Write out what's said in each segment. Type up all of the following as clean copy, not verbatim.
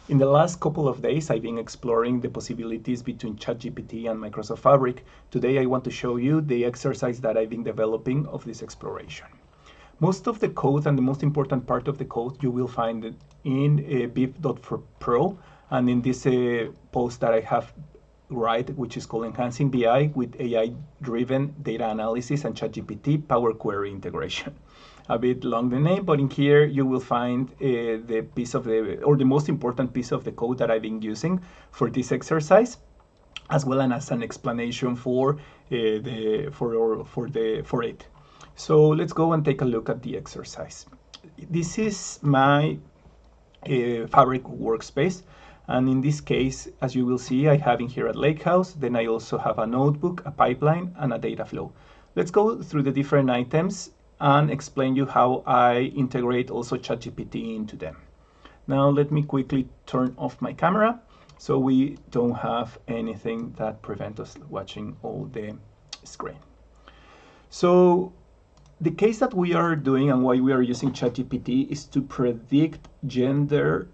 In the last couple of days, I've been exploring the possibilities between ChatGPT and Microsoft Fabric. Today, I want to show you the exercise that I've been developing of this exploration. Most of the code and the most important part of the code you will find it in bib.pro and in this post that I have which is called Enhancing BI with AI-driven data analysis and ChatGPT Power Query integration. A bit long the name, but in here you will find the piece of the most important piece of the code that I've been using for this exercise, as well as an explanation for it. So let's go and take a look at the exercise. This is my Fabric workspace. And in this case, as you will see, I have in here a lakehouse. Then I also have a notebook, a pipeline, and a data flow. Let's go through the different items and explain you how I integrate also ChatGPT into them. Now let me quickly turn off my camera so we don't have anything that prevents us watching all the screen. So the case that we are doing and why we are using ChatGPT is to predict gender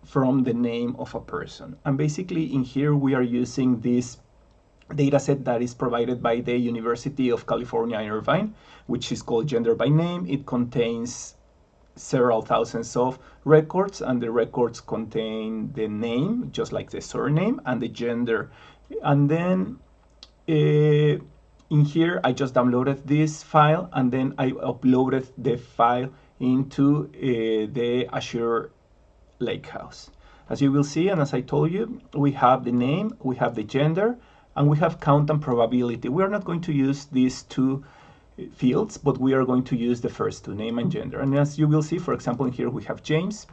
from the name of a person. And basically in here we are using this dataset that is provided by the University of California, Irvine, which is called Gender by Name. It contains several thousands of records, and the records contain the name, just like the surname, and the gender. And then in here I just downloaded this file, and then I uploaded the file into the Azure Lakehouse. As you will see, and as I told you, we have the name, we have the gender, and we have count and probability. We are not going to use these two fields, but we are going to use the first two, name and gender. And as you will see, for example, in here we have James,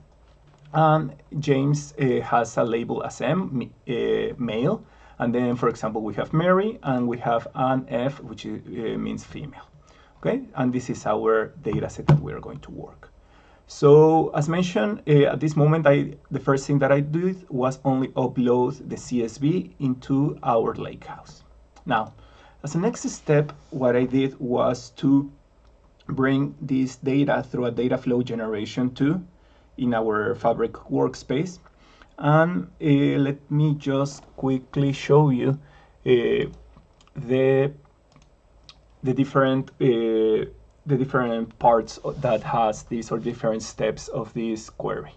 and James has a label as male. And then, for example, we have Mary, and we have an F, which means female. Okay, and this is our data set that we are going to work. So as mentioned, at this moment, the first thing that I did was only upload the CSV into our lakehouse. Now, as a next step, what I did was to bring this data through a data flow generation tool in our Fabric workspace. And let me just quickly show you the different parts that has these, or different steps of this query.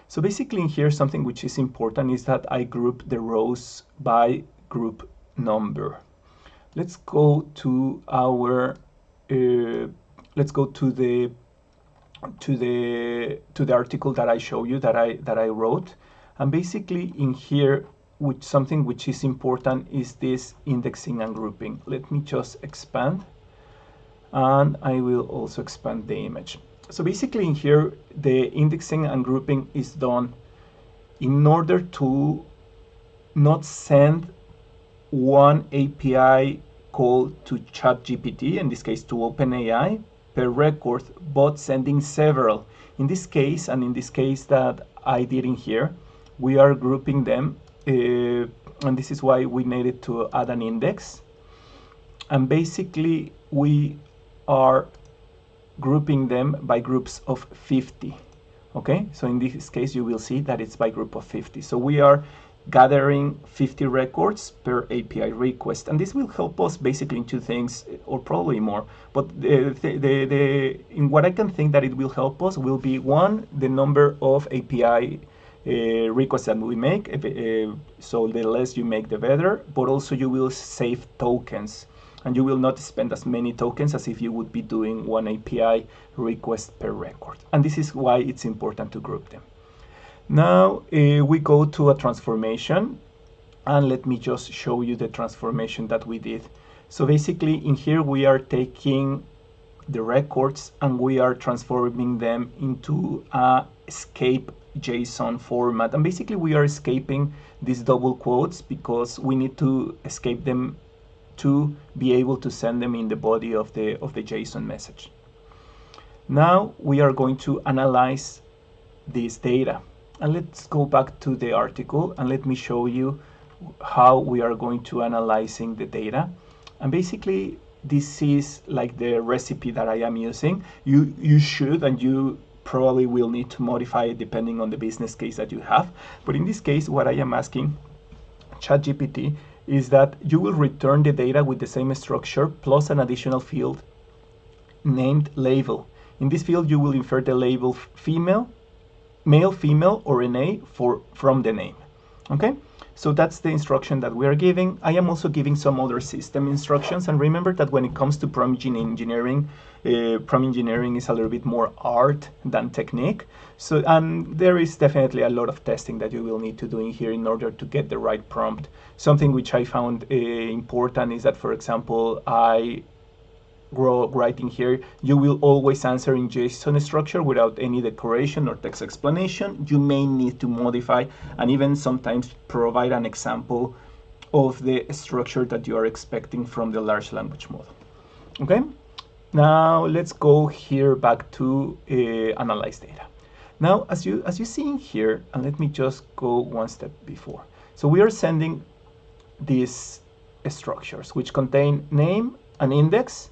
So basically in here, something which is important is that I group the rows by group number. Let's go to our let's go to the article that I show you, that I wrote. And basically in here, something which is important is this indexing and grouping. Let me just expand, and I will also expand the image. So basically in here, the indexing and grouping is done in order to not send one API call to ChatGPT, in this case to OpenAI, per record, but sending several. In this case, and in this case that I did in here, we are grouping them, and this is why we needed to add an index. And basically we are grouping them by groups of 50. Okay, so in this case you will see that it's by group of 50. So we are gathering 50 records per API request, and this will help us basically in two things, or probably more, but in what I can think that it will help us will be, one, the number of API requests that we make, so the less you make the better, but also you will save tokens, and you will not spend as many tokens as if you would be doing one API request per record. And this is why it's important to group them. Now we go to a transformation, and let me just show you the transformation that we did. So basically in here we are taking the records and we are transforming them into a escape JSON format. And basically we are escaping these double quotes because we need to escape them to be able to send them in the body of the JSON message. Now we are going to analyze this data. And let's go back to the article and let me show you how we are going to analyzing the data. And basically this is like the recipe that I am using. You should, and you probably will need to modify it depending on the business case that you have. But in this case, what I am asking ChatGPT is that you will return the data with the same structure plus an additional field named label. In this field, you will insert the label male, female, or NA from the name. Okay, so that's the instruction that we are giving. I am also giving some other system instructions, and remember that when it comes to prompt engineering is a little bit more art than technique. So, and there is definitely a lot of testing that you will need to do in here in order to get the right prompt. Something which I found important is that, for example, writing here, you will always answer in JSON structure without any decoration or text explanation. You may need to modify and even sometimes provide an example of the structure that you are expecting from the large language model. Okay, now let's go here back to analyze data. Now, as you see in here, and let me just go one step before. So we are sending these structures which contain name and index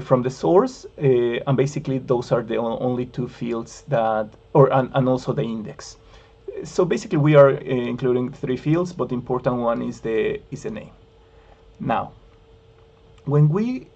from the source, and basically those are the only two fields that, and also the index. So basically we are including 3 fields, but the important one is the name. Now, when we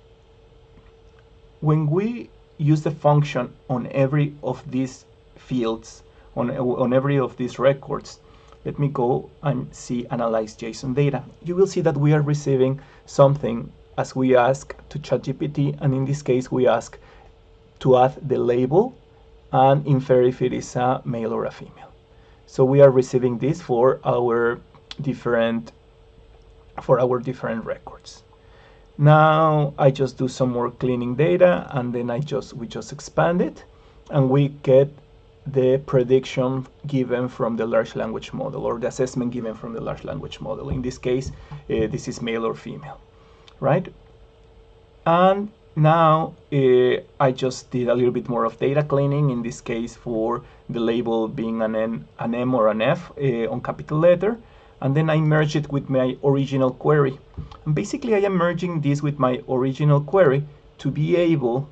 use the function on every of these fields, on every of these records, let me go and see analyze JSON data. You will see that we are receiving something as we ask to ChatGPT, and in this case we ask to add the label and infer if it is a male or a female. So we are receiving this for our different records. Now I just do some more cleaning data, and then we just expand it, and we get the prediction given from the large language model, or the assessment given from the large language model. In this case, this is male or female. Right? And now I just did a little bit more of data cleaning, in this case for the label being an M or an F on capital letter, and then I merged it with my original query. And basically I am merging this with my original query to be able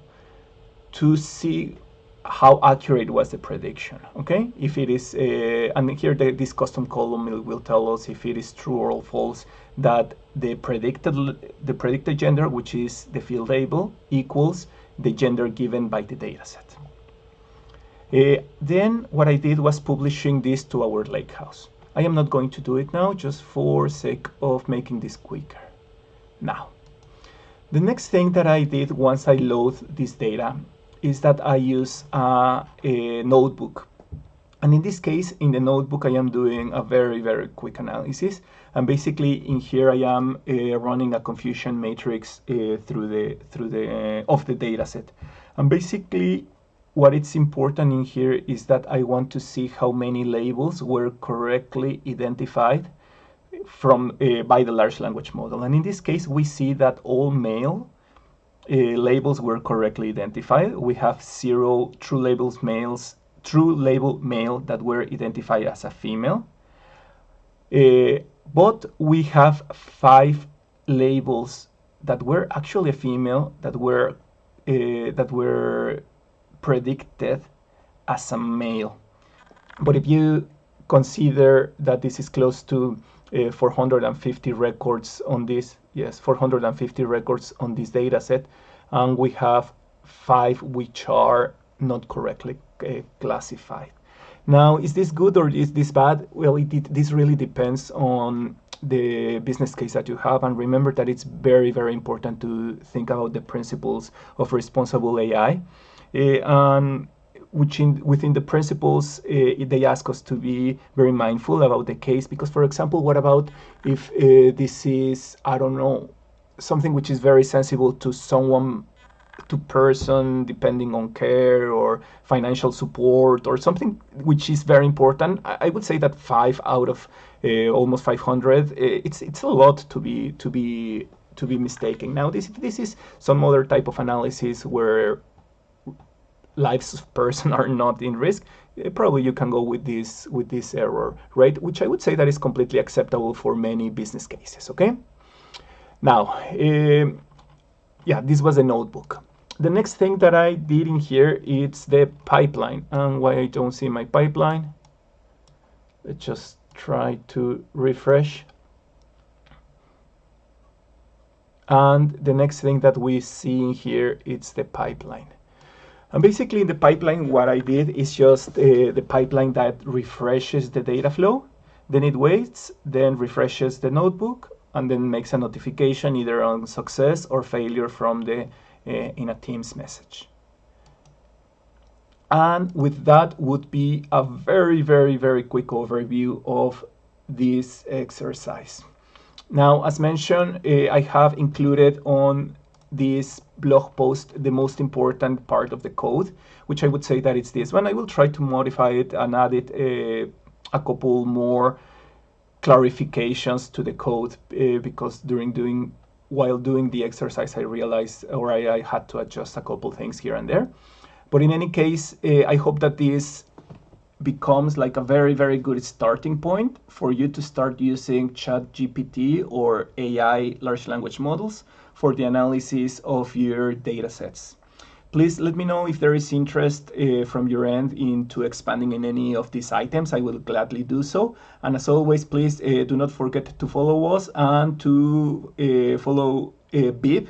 to see how accurate was the prediction. Okay, if it is, and here this custom column will tell us if it is true or false that the predicted gender, which is the field label, equals the gender given by the dataset. Then what I did was publishing this to our lakehouse. I am not going to do it now, just for sake of making this quicker. Now, the next thing that I did once I load this data is that I use a notebook. And in this case, in the notebook, I am doing a very, very quick analysis. And basically, in here, I am running a confusion matrix through the data set. And basically, what is important in here is that I want to see how many labels were correctly identified from by the large language model. And in this case, we see that all male labels were correctly identified. We have 0 true label male that were identified as a female. But we have 5 labels that were actually a female that were predicted as a male. But if you consider that this is close to 450 records on this, yes, 450 records on this data set, and we have 5 which are not correctly classified. Now, is this good or is this bad? Well, this really depends on the business case that you have, and remember that it's very, very important to think about the principles of responsible AI, and within the principles, they ask us to be very mindful about the case, because, for example, what about if this is, I don't know, something which is very sensible to someone, to person, depending on care or financial support, or something which is very important. I would say that 5 out of almost 500, it's a lot to be mistaken. Now, this is some other type of analysis where lives of person are not in risk. Probably you can go with this error rate, which I would say that is completely acceptable for many business cases. Okay. Now, yeah, this was a notebook. The next thing that I did in here is the pipeline. And why I don't see my pipeline? Let's just try to refresh. And the next thing that we see in here is the pipeline. And basically in the pipeline, what I did is just the pipeline that refreshes the data flow. Then it waits, then refreshes the notebook, and then makes a notification either on success or failure from the in a Teams message. And with that would be a very, very, very quick overview of this exercise. Now, as mentioned, I have included on this blog post the most important part of the code, which I would say that it's this one. I will try to modify it and add it a couple more clarifications to the code because while doing the exercise I realized, or I had to adjust a couple things here and there. But in any case, I hope that this becomes like a very, very good starting point for you to start using ChatGPT or AI large language models for the analysis of your data sets. Please let me know if there is interest from your end into expanding in any of these items. I will gladly do so. And as always, please do not forget to follow us and to follow BIP,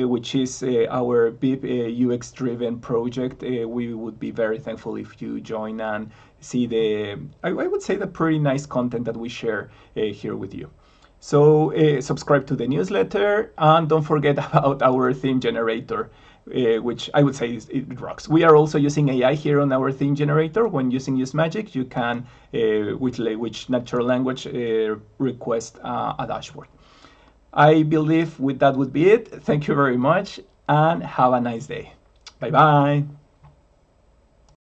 which is our BIP UX-driven project. We would be very thankful if you join and see I would say, the pretty nice content that we share here with you. So subscribe to the newsletter and don't forget about our theme generator, which I would say it rocks. We are also using AI here on our theme generator. When using UseMagick, you can, with natural language, request a dashboard. I believe with that would be it. Thank you very much and have a nice day. Bye-bye.